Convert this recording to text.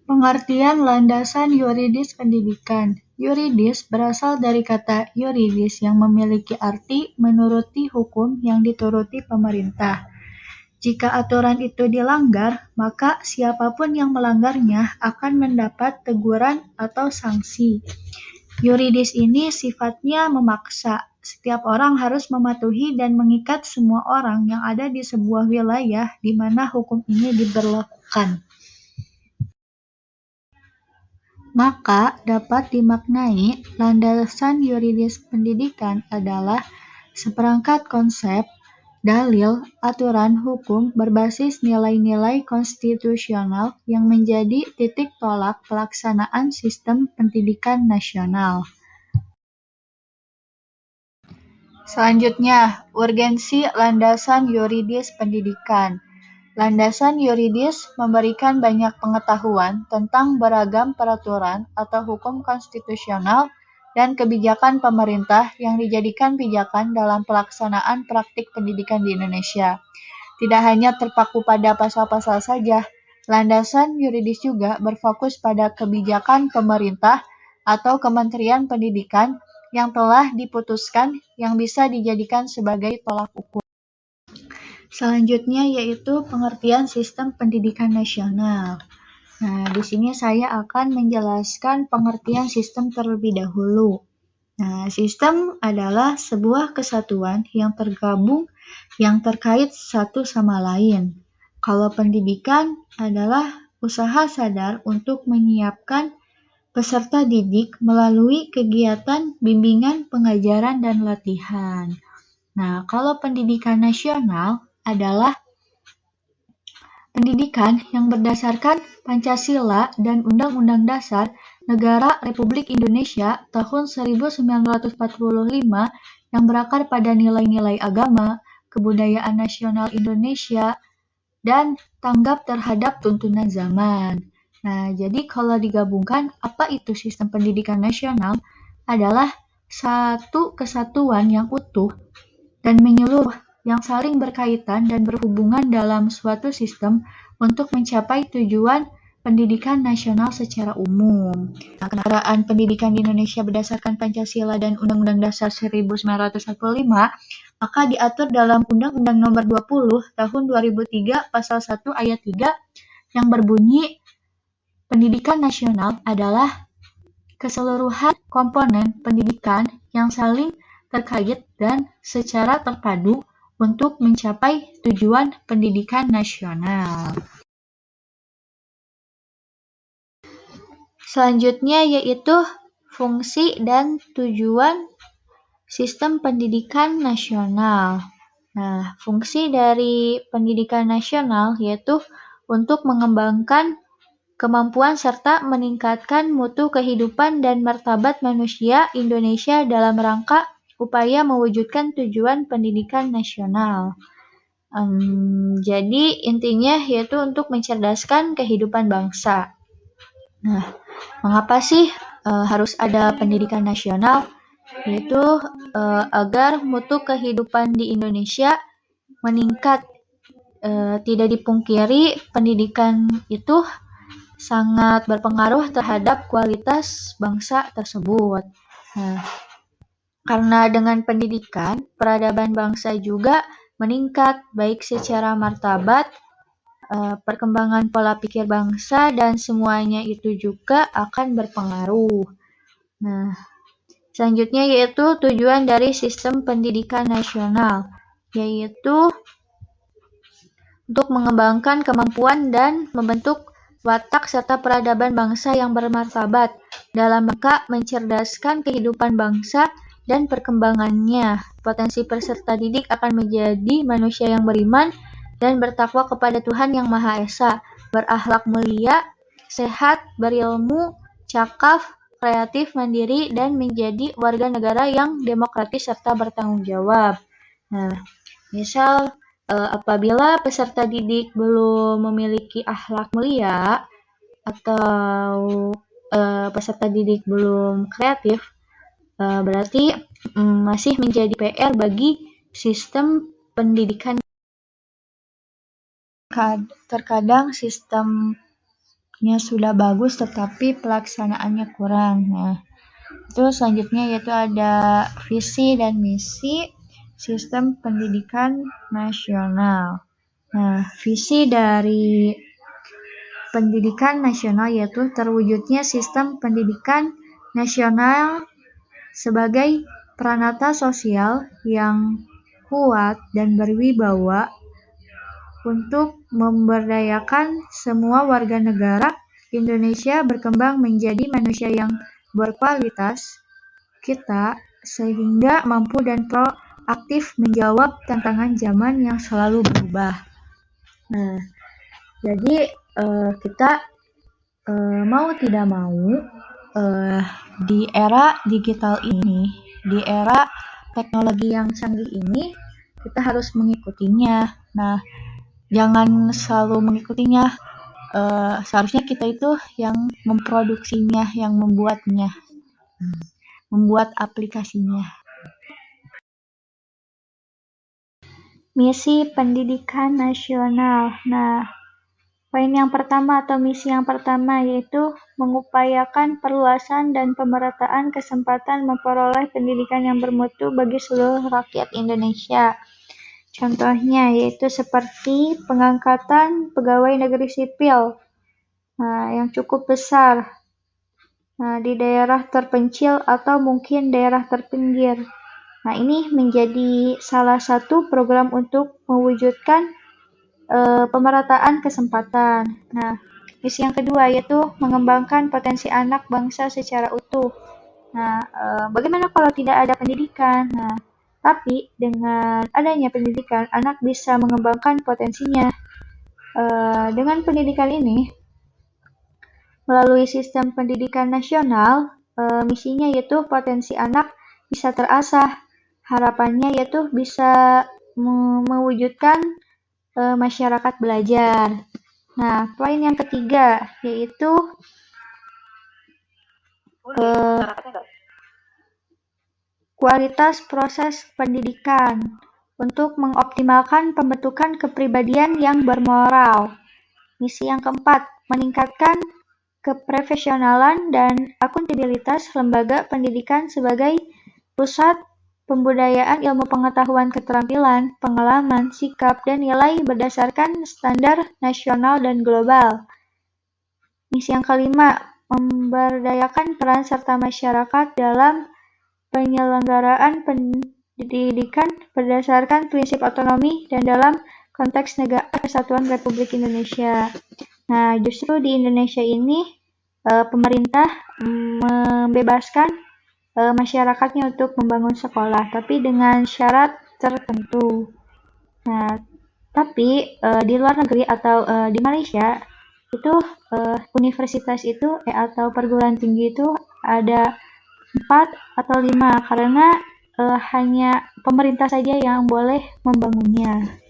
Pengertian landasan yuridis pendidikan. Yuridis berasal dari kata yuridis yang memiliki arti menuruti hukum yang dituruti pemerintah. Jika aturan itu dilanggar, maka siapapun yang melanggarnya akan mendapat teguran atau sanksi. Yuridis ini sifatnya memaksa. Setiap orang harus mematuhi dan mengikat semua orang yang ada di sebuah wilayah di mana hukum ini diberlakukan. Maka dapat dimaknai landasan yuridis pendidikan adalah seperangkat konsep, dalil, aturan hukum berbasis nilai-nilai konstitusional yang menjadi titik tolak pelaksanaan sistem pendidikan nasional. Selanjutnya, urgensi landasan yuridis pendidikan. Landasan yuridis memberikan banyak pengetahuan tentang beragam peraturan atau hukum konstitusional dan kebijakan pemerintah yang dijadikan pijakan dalam pelaksanaan praktik pendidikan di Indonesia. Tidak hanya terpaku pada pasal-pasal saja, landasan yuridis juga berfokus pada kebijakan pemerintah atau Kementerian Pendidikan yang telah diputuskan yang bisa dijadikan sebagai tolak ukur. Selanjutnya yaitu pengertian sistem pendidikan nasional. Nah, di sini saya akan menjelaskan pengertian sistem terlebih dahulu. Nah, sistem adalah sebuah kesatuan yang tergabung yang terkait satu sama lain. Kalau pendidikan adalah usaha sadar untuk menyiapkan peserta didik melalui kegiatan bimbingan, pengajaran, dan latihan. Nah, kalau pendidikan nasional adalah pendidikan yang berdasarkan Pancasila dan Undang-Undang Dasar Negara Republik Indonesia tahun 1945 yang berakar pada nilai-nilai agama, kebudayaan nasional Indonesia, dan tanggap terhadap tuntunan zaman. Nah, jadi kalau digabungkan, apa itu sistem pendidikan nasional? Adalah satu kesatuan yang utuh dan menyeluruh yang saling berkaitan dan berhubungan dalam suatu sistem untuk mencapai tujuan pendidikan nasional secara umum. Nah, kenegaraan pendidikan di Indonesia berdasarkan Pancasila dan Undang-Undang Dasar 1945, maka diatur dalam Undang-Undang Nomor 20 Tahun 2003 Pasal 1 Ayat 3 yang berbunyi, pendidikan nasional adalah keseluruhan komponen pendidikan yang saling terkait dan secara terpadu untuk mencapai tujuan pendidikan nasional. Selanjutnya yaitu fungsi dan tujuan sistem pendidikan nasional. Nah, fungsi dari pendidikan nasional yaitu untuk mengembangkan kemampuan serta meningkatkan mutu kehidupan dan martabat manusia Indonesia dalam rangka upaya mewujudkan tujuan pendidikan nasional. Jadi intinya yaitu untuk mencerdaskan kehidupan bangsa. Nah, mengapa sih harus ada pendidikan nasional? Yaitu agar mutu kehidupan di Indonesia meningkat. Tidak dipungkiri pendidikan itu sangat berpengaruh terhadap kualitas bangsa tersebut. Nah, karena dengan pendidikan, peradaban bangsa juga meningkat, baik secara martabat, perkembangan pola pikir bangsa, dan semuanya itu juga akan berpengaruh. Nah, selanjutnya yaitu tujuan dari sistem pendidikan nasional, yaitu untuk mengembangkan kemampuan dan membentuk watak serta peradaban bangsa yang bermartabat dalam rangka mencerdaskan kehidupan bangsa dan perkembangannya. Potensi peserta didik akan menjadi manusia yang beriman dan bertakwa kepada Tuhan Yang Maha Esa, berakhlak mulia, sehat, berilmu, cakap, kreatif, mandiri, dan menjadi warga negara yang demokratis serta bertanggung jawab. Nah, misal apabila peserta didik belum memiliki akhlak mulia atau peserta didik belum kreatif, berarti masih menjadi PR bagi sistem pendidikan. Terkadang sistem sudah bagus tetapi pelaksanaannya kurang. Nah, itu selanjutnya yaitu ada visi dan misi sistem pendidikan nasional. Nah, visi dari pendidikan nasional yaitu terwujudnya sistem pendidikan nasional sebagai pranata sosial yang kuat dan berwibawa untuk memberdayakan semua warga negara Indonesia berkembang menjadi manusia yang berkualitas kita sehingga mampu dan proaktif menjawab tantangan zaman yang selalu berubah. Nah, jadi kita mau tidak mau di era digital ini, di era teknologi yang canggih ini, kita harus mengikutinya. Nah, jangan selalu mengikutinya. Seharusnya kita itu yang memproduksinya, yang membuatnya, membuat aplikasinya. Misi pendidikan nasional. Nah, poin yang pertama atau misi yang pertama yaitu mengupayakan perluasan dan pemerataan kesempatan memperoleh pendidikan yang bermutu bagi seluruh rakyat Indonesia. Contohnya yaitu seperti pengangkatan pegawai negeri sipil yang cukup besar di daerah terpencil atau mungkin daerah terpinggir. Nah, ini menjadi salah satu program untuk mewujudkan pemerataan kesempatan. Nah, misi yang kedua yaitu mengembangkan potensi anak bangsa secara utuh. Nah, bagaimana kalau tidak ada pendidikan? Nah, tapi dengan adanya pendidikan, anak bisa mengembangkan potensinya. Dengan pendidikan ini, melalui sistem pendidikan nasional, misinya yaitu potensi anak bisa terasah. Harapannya yaitu bisa mewujudkan masyarakat belajar. Nah, poin yang ketiga yaitu kualitas proses pendidikan untuk mengoptimalkan pembentukan kepribadian yang bermoral. Misi yang keempat, meningkatkan keprofesionalan dan akuntabilitas lembaga pendidikan sebagai pusat pembudayaan ilmu pengetahuan keterampilan, pengalaman, sikap, dan nilai berdasarkan standar nasional dan global. Misi yang kelima, memberdayakan peran serta masyarakat dalam penyelenggaraan pendidikan berdasarkan prinsip otonomi dan dalam konteks Negara Kesatuan Republik Indonesia. Nah, justru di Indonesia ini pemerintah membebaskan masyarakatnya untuk membangun sekolah, tapi dengan syarat tertentu. Nah, tapi di luar negeri atau di Malaysia itu universitas itu atau perguruan tinggi itu ada 4 atau 5 karena hanya pemerintah saja yang boleh membangunnya.